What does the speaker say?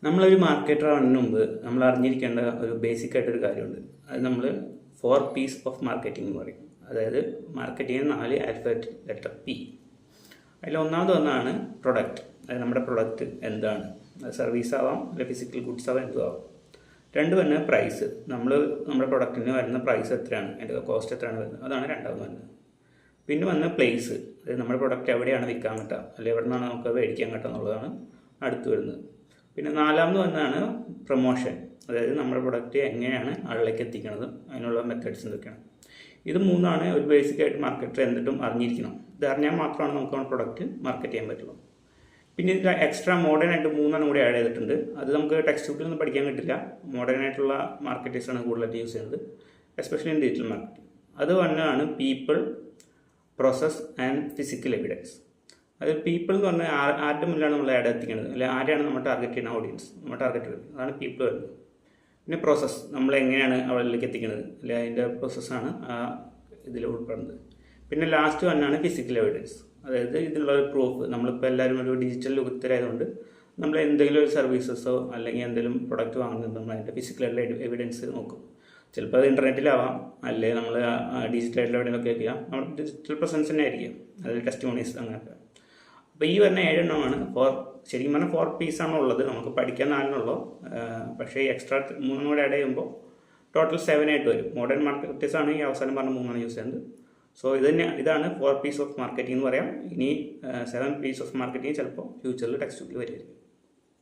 നമ്മളൊരു മാർക്കറ്റർ ആവുന്നതിന് മുമ്പ് നമ്മൾ അറിഞ്ഞിരിക്കേണ്ട ഒരു ബേസിക് ആയിട്ടൊരു കാര്യമുണ്ട്. അത് നമ്മൾ 4 P's ഓഫ് മാർക്കറ്റിംഗ് എന്ന് പറയും. അതായത് മാർക്കറ്റിംഗ് 4 ആൽഫബറ്റ് ലെറ്റർ P. അതിൽ ഒന്നാമത് ഒന്നാണ് പ്രൊഡക്റ്റ്. അതായത് നമ്മുടെ പ്രൊഡക്റ്റ് എന്താണ്, അത് സർവീസ് ആവാം, അല്ലെങ്കിൽ ഫിസിക്കൽ ഗുഡ്സ് ആവാം, എന്തും ആവാം. രണ്ട് തന്നെ പ്രൈസ്, നമ്മുടെ പ്രൊഡക്റ്റിന് വരുന്ന പ്രൈസ് എത്രയാണ്, അതിൻ്റെ കോസ്റ്റ് എത്രയാണ് വരുന്നത്, അതാണ് രണ്ടാമത് വരുന്നത്. പിന്നെ വന്ന പ്ലേസ്, അതായത് നമ്മുടെ പ്രൊഡക്റ്റ് എവിടെയാണ് വിൽക്കാൻ കിട്ടുക, അല്ലെങ്കിൽ എവിടെ നിന്നാണ് നമുക്ക് മേടിക്കാൻ കിട്ടുക എന്നുള്ളതാണ് അടുത്ത് വരുന്നത്. പിന്നെ നാലാമത് വന്നാണ് പ്രൊമോഷൻ, അതായത് നമ്മുടെ പ്രൊഡക്റ്റ് എങ്ങനെയാണ് ആളിലേക്ക് എത്തിക്കുന്നത്, അതിനുള്ള മെത്തേഡ്സ് എന്തൊക്കെയാണ്. ഇത് മൂന്നാണ് ഒരു ബേസിക് ആയിട്ട് മാർക്കറ്റർ എന്നിട്ടും അറിഞ്ഞിരിക്കണം. ഇത് അറിഞ്ഞാൽ മാത്രമാണ് നമുക്ക് നമ്മുടെ പ്രൊഡക്റ്റ് മാർക്കറ്റ് ചെയ്യാൻ പറ്റുള്ളൂ. പിന്നെ ഇതിൽ എക്സ്ട്രാ മോഡേൺ ആയിട്ട് 3 കൂടി ആഡ് ചെയ്തിട്ടുണ്ട്. അത് നമുക്ക് ടെക്സ്റ്റ് ബുക്കിലൊന്നും പഠിക്കാൻ കിട്ടില്ല. മോഡേൺ ആയിട്ടുള്ള മാർക്കറ്റേഴ്സാണ് കൂടുതലായിട്ട് യൂസ് ചെയ്യുന്നത്, എസ്പെഷ്യലി ഇൻ ഡിജിറ്റൽ മാർക്കറ്റിംഗ്. അത് വന്നതാണ് people, process and physical evidence. അത് പീപ്പിൾ എന്ന് പറഞ്ഞാൽ ആരുടെ മുന്നിലാണ് നമ്മൾ ആഡ് എത്തിക്കുന്നത്, അല്ലെങ്കിൽ ആരെയാണ് നമ്മൾ ടാർഗറ്റ് ചെയ്യുന്ന ഓഡിയൻസ്, നമ്മൾ ടാർഗറ്റ് ചെയ്യുന്നത്, അതാണ് പീപ്പിൾ വരുന്നത്. പിന്നെ പ്രോസസ്സ്, നമ്മൾ എങ്ങനെയാണ് അവരിലേക്ക് എത്തിക്കുന്നത്, അല്ലെങ്കിൽ അതിൻ്റെ പ്രോസസ്സാണ് ഇതിൽ ഉൾപ്പെടുന്നത്. പിന്നെ ലാസ്റ്റ് വന്നാണ് ഫിസിക്കൽ എവിഡൻസ്, അതായത് ഇതിനുള്ള ഒരു പ്രൂഫ്. നമ്മളിപ്പോൾ എല്ലാവരും ഒരു ഡിജിറ്റൽ യുഗത്തിലായതുകൊണ്ട് നമ്മൾ എന്തെങ്കിലും ഒരു സർവീസസോ അല്ലെങ്കിൽ എന്തെങ്കിലും പ്രൊഡക്റ്റ് വാങ്ങുന്നത് നമ്മൾ അതിൻ്റെ ഫിസിക്കലായിട്ടുള്ള എവിഡൻസ് നോക്കും. ചിലപ്പോൾ അത് ഇൻ്റർനെറ്റിലാവാം, അല്ലെങ്കിൽ നമ്മൾ ഡിജിറ്റലായിട്ടുള്ള എവിടെയൊക്കെ ചെയ്യാം, നമ്മുടെ ഡിജിറ്റൽ പ്രസൻസ് തന്നെ ആയിരിക്കും, അതായത് ടെസ്റ്റിമോണീസ് അങ്ങനെയൊക്കെ. അപ്പോൾ ഈ വരുന്ന 7 എണ്ണമാണ് ശരിക്കും പറഞ്ഞാൽ 4 P's ആണ് ഉള്ളത്. നമുക്ക് പഠിക്കാൻ 4 പക്ഷേ ഈ എക്സ്ട്രാ 3 കൂടെ ആഡ് ചെയ്യുമ്പോൾ ടോട്ടൽ 7 ആയിട്ട് വരും. മോഡേൺ മാർക്കറ്റേഴ്സ് ആണ് ഈ അവസാനം പറഞ്ഞ 3 യൂസ് ചെയ്യുന്നത്. സോ ഇതാണ് 4 P's ഓഫ് മാർക്കറ്റിംഗ് എന്ന് പറയാം. ഇനി 7 P's ഓഫ് മാർക്കറ്റിംഗ് ചിലപ്പോൾ ഫ്യൂച്ചറിൽ ടെക്സ്റ്റ് ബുക്കിൽ വരുമായിരിക്കും.